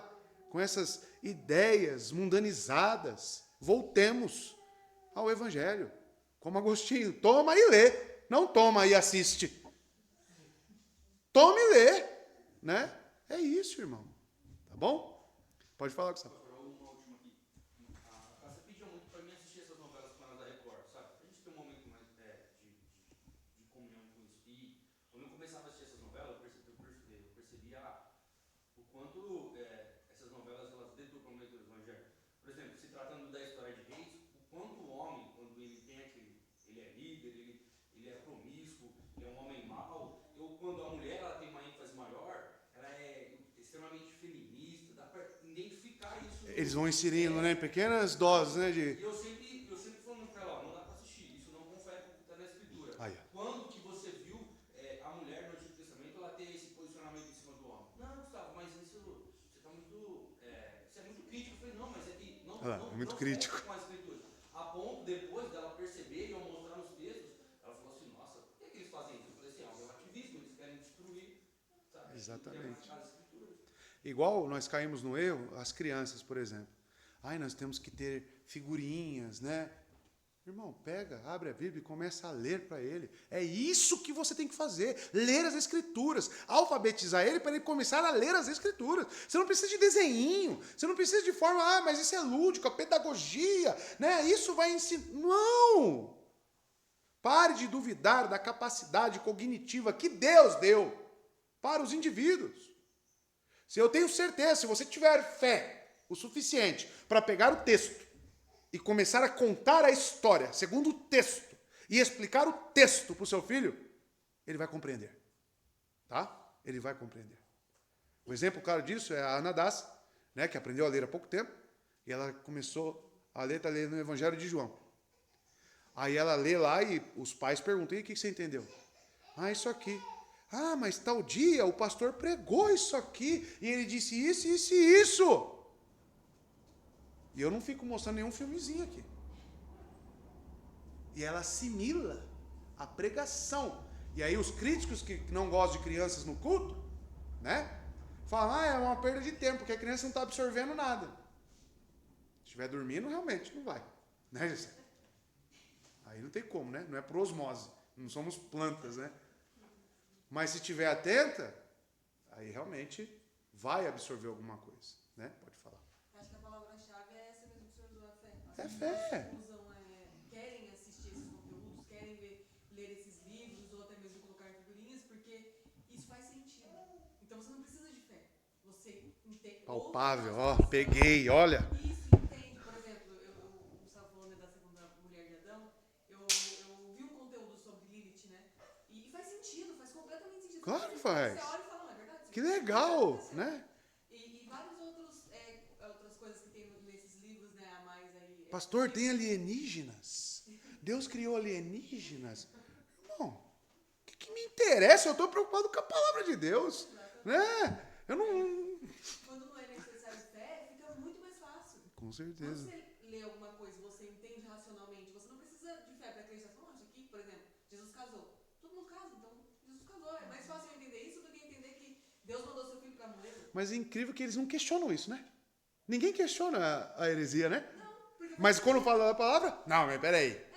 Speaker 1: Com essas ideias mundanizadas. Voltemos ao Evangelho. Como Agostinho. Toma e lê. Não toma e assiste. Toma e lê. Né? É isso, irmão. Tá bom? Pode falar, Gustavo.
Speaker 6: Uma última aqui. Você pediu muito para mim assistir essas novelas planas da Record, sabe? A gente tem um momento mais de comunhão com isso. E quando eu começava a assistir essas novelas, eu percebia o quanto essas novelas elas deturpam o meio do Evangelho. Por exemplo, se tratando da história de Reis, o quanto o homem, quando ele tem ele é líder, ele é promíscuo, ele é um homem mau, ou quando a mulher ela tem uma ênfase maior, ela é extremamente feminista, dá para identificar isso.
Speaker 1: Eles vão inserindo, né, pequenas doses, né, de...
Speaker 6: E eu sempre falando para ela, não dá para assistir, isso não confere com o que está na Escritura.
Speaker 1: Aí,
Speaker 6: Quando que você viu a mulher no Antigo Testamento ela ter esse posicionamento em cima do homem? Não, Gustavo, mas isso você está muito, isso é muito crítico. Eu falei, não, mas é que
Speaker 1: é muito
Speaker 6: não
Speaker 1: crítico.
Speaker 6: com a Escritura. A ponto, depois dela perceber e eu mostrar nos textos, ela falou assim, nossa, por que eles fazem isso? Eu falei assim, é um relativismo, eles querem destruir, sabe?
Speaker 1: Exatamente.
Speaker 6: As Escrituras.
Speaker 1: Igual nós caímos no erro, as crianças, por exemplo. Nós temos que ter figurinhas, né? Irmão, pega, abre a Bíblia e começa a ler para ele. É isso que você tem que fazer. Ler as Escrituras. Alfabetizar ele para ele começar a ler as Escrituras. Você não precisa de desenhinho. Você não precisa de forma, mas isso é lúdico, a pedagogia, né? Isso vai ensinar. Não! Pare de duvidar da capacidade cognitiva que Deus deu para os indivíduos. Se eu tenho certeza, se você tiver fé o suficiente para pegar o texto e começar a contar a história segundo o texto e explicar o texto para o seu filho, ele vai compreender. Tá? Ele vai compreender. Um exemplo claro disso é a Ana Das, né, que aprendeu a ler há pouco tempo, e ela começou a ler, está lendo no Evangelho de João. Aí ela lê lá e os pais perguntam, e o que você entendeu? Isso aqui. Mas tal dia o pastor pregou isso aqui, e ele disse isso, isso e isso. E eu não fico mostrando nenhum filmezinho aqui. E ela assimila a pregação. E aí os críticos que não gostam de crianças no culto, né? Falam, é uma perda de tempo, porque a criança não está absorvendo nada. Se estiver dormindo, realmente não vai. Né, Gessé? Aí não tem como, né? Não é por osmose. Não somos plantas, né? Mas se estiver atenta, aí realmente vai absorver alguma coisa, né? Pode falar.
Speaker 4: Acho que a palavra-chave é essa mesmo que o senhor usou, a fé.
Speaker 1: É fé.
Speaker 4: Querem assistir esses conteúdos, querem ler esses livros ou até mesmo colocar figurinhas, porque isso faz sentido. Então você não precisa de fé. Você entende.
Speaker 1: Palpável, peguei, olha.
Speaker 4: Isso, entende. Por exemplo, o Gustavo falando da segunda mulher de Adão, eu vi um conteúdo sobre Lilith, né? E faz sentido, faz completamente sentido.
Speaker 1: Claro que faz.
Speaker 4: Você olha e fala, não, é verdade?
Speaker 1: Que legal, né?
Speaker 4: E várias outras coisas que tem nesses livros, né, a mais aí.
Speaker 1: Pastor, tem alienígenas? Deus criou alienígenas? Irmão, o que me interessa? Eu estou preocupado com a palavra de Deus. Né? Eu não...
Speaker 4: Quando não é necessário fé, fica muito mais fácil.
Speaker 1: Com
Speaker 4: Quando
Speaker 1: certeza.
Speaker 4: você lê alguma coisa e você entende racionalmente, você não precisa de fé para acreditar. Não, isso aqui, por exemplo, Jesus casou. Todo mundo casa, então Jesus casou. É mais fácil eu entender isso do que entender que Deus mandou seu filho para morrer.
Speaker 1: Mas é incrível que eles não questionam isso, né? Ninguém questiona a heresia, né?
Speaker 4: Não, porque
Speaker 1: Mas quando fala da palavra, não, mas peraí.
Speaker 4: porque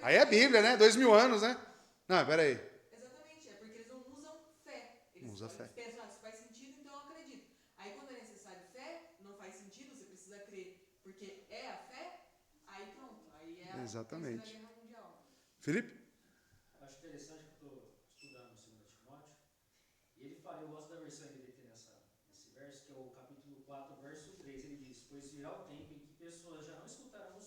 Speaker 1: Aí é a Bíblia, né? 2000 anos, né? Não, peraí.
Speaker 4: exatamente, é porque eles não usam fé. Eles,
Speaker 1: Não usa fé.
Speaker 4: Eles pensam, isso faz sentido, então eu acredito. Aí quando é necessário fé, não faz sentido, você precisa crer, porque é a fé, aí pronto, aí é a
Speaker 1: Exatamente.
Speaker 4: Terceira Guerra Mundial.
Speaker 1: Felipe?
Speaker 7: Eu acho interessante que eu estou estudando o 2 Timóteo, e ele fala, eu gosto da versão NVT nesse verso, que é o capítulo 4, verso 3, ele diz, pois virá o tempo em que pessoas já não escutarão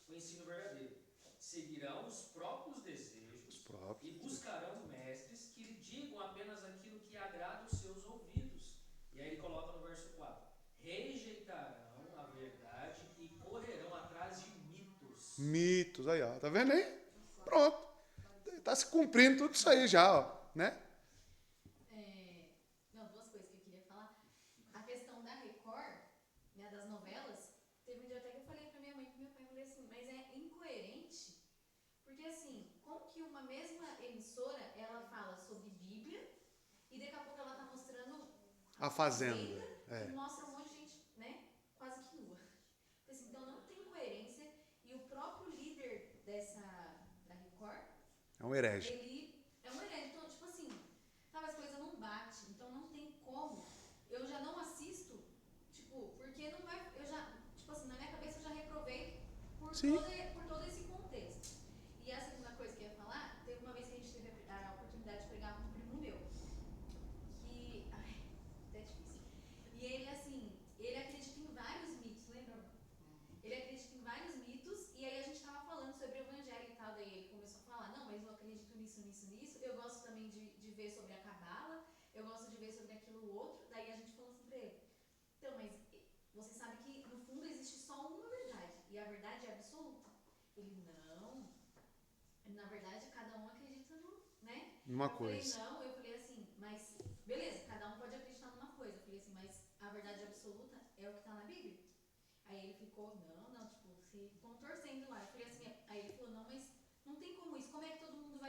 Speaker 7: o ensino verdadeiro, seguirão os próprios desejos e buscarão mestres que lhe digam apenas aquilo que agrada os seus ouvidos. E aí ele coloca no verso 4, rejeitarão a verdade e correrão atrás de mitos.
Speaker 1: Mitos, aí, ó. Tá vendo aí? Pronto. Tá se cumprindo tudo isso aí já, ó. Né?
Speaker 2: Não, duas coisas que eu queria falar. A questão da Record, né, das novelas, teve um dia até que eu falei pra minha mãe e pro meu pai, eu falei assim, mas é incoerente, porque assim, como que uma mesma emissora, ela fala sobre Bíblia, e daqui a pouco ela tá mostrando
Speaker 1: A Fazenda. É.
Speaker 2: e mostra um monte de gente, né, quase que nua. Assim, então não tem coerência, e o próprio líder da Record,
Speaker 1: É um herege.
Speaker 2: ele é um herege. Então, tipo assim, sabe, as coisas não batem. Então não tem como. Eu já não assisto, tipo, porque não vai. Eu já, tipo assim, na minha cabeça eu já reprovei por todo esse contexto. E a segunda coisa que eu ia falar, teve uma vez que a gente teve a oportunidade de pregar com um primo meu. Que. Ai, até difícil. E ele, assim, ele acredita em vários mitos, lembra? Ele acredita em vários mitos, e aí a gente tava falando sobre o evangelho e tal, daí ele começou a falar, não, mas eu acredito nisso, eu gosto também de ver sobre a cabala, eu gosto de ver sobre aquilo outro, daí a gente falou assim pra ele, então, mas você sabe que no fundo existe só uma verdade, e a verdade é absoluta. Ele, não, na verdade cada um acredita né?
Speaker 1: Uma coisa.
Speaker 2: Eu falei assim, mas beleza, cada um pode acreditar numa coisa, eu falei assim, mas a verdade absoluta é o que tá na Bíblia. Aí ele ficou, não, tipo, se contorcendo lá. Eu falei assim, aí ele falou, não, mas não tem como isso. Como é que todo mundo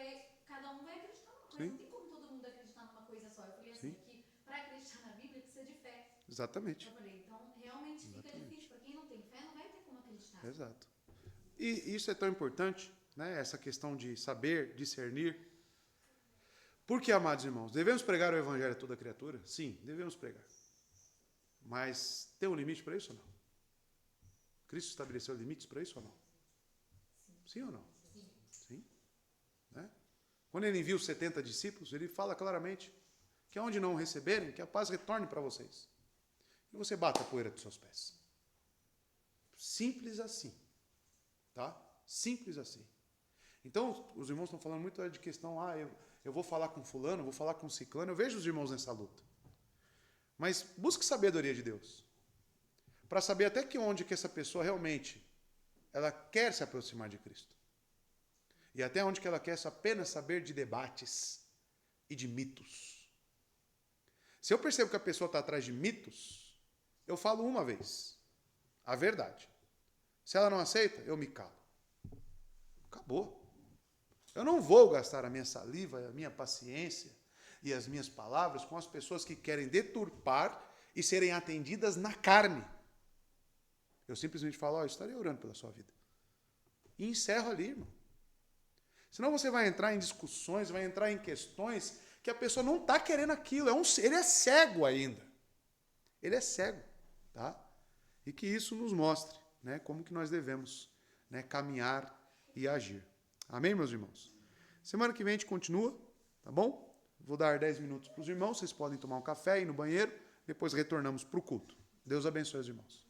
Speaker 2: cada um vai acreditar numa coisa?
Speaker 1: Sim.
Speaker 2: Não tem como todo mundo acreditar numa coisa só. Eu falei assim, que para acreditar na Bíblia precisa de fé.
Speaker 1: Exatamente.
Speaker 2: Eu falei, então realmente fica difícil. Para quem não tem fé, não vai ter como acreditar.
Speaker 1: Exato. E isso é tão importante, né? Essa questão de saber, discernir. Porque, amados irmãos, devemos pregar o evangelho a toda criatura? Sim, devemos pregar. Mas tem um limite para isso ou não? Cristo estabeleceu limites para isso ou não? Sim ou não? Sim. Né? Quando ele envia os 70 discípulos, ele fala claramente que onde não receberem, que a paz retorne para vocês. E você bata a poeira dos seus pés. Simples assim. Tá? Simples assim. Então, os irmãos estão falando muito de questão, eu vou falar com fulano, vou falar com ciclano, eu vejo os irmãos nessa luta. Mas busque sabedoria de Deus. Para saber até que onde que essa pessoa realmente ela quer se aproximar de Cristo. E até onde que ela quer apenas saber de debates e de mitos. Se eu percebo que a pessoa está atrás de mitos, eu falo uma vez a verdade. Se ela não aceita, eu me calo. Acabou. Eu não vou gastar a minha saliva, a minha paciência e as minhas palavras com as pessoas que querem deturpar e serem atendidas na carne. Eu simplesmente falo, estarei orando pela sua vida. E encerro ali, irmão. Senão você vai entrar em discussões, vai entrar em questões que a pessoa não está querendo aquilo. Ele é cego ainda. Ele é cego. Tá? E que isso nos mostre, né, como que nós devemos, né, caminhar e agir. Amém, meus irmãos? Semana que vem a gente continua, tá bom? Vou dar 10 minutos para os irmãos, vocês podem tomar um café, ir no banheiro, depois retornamos para o culto. Deus abençoe os irmãos.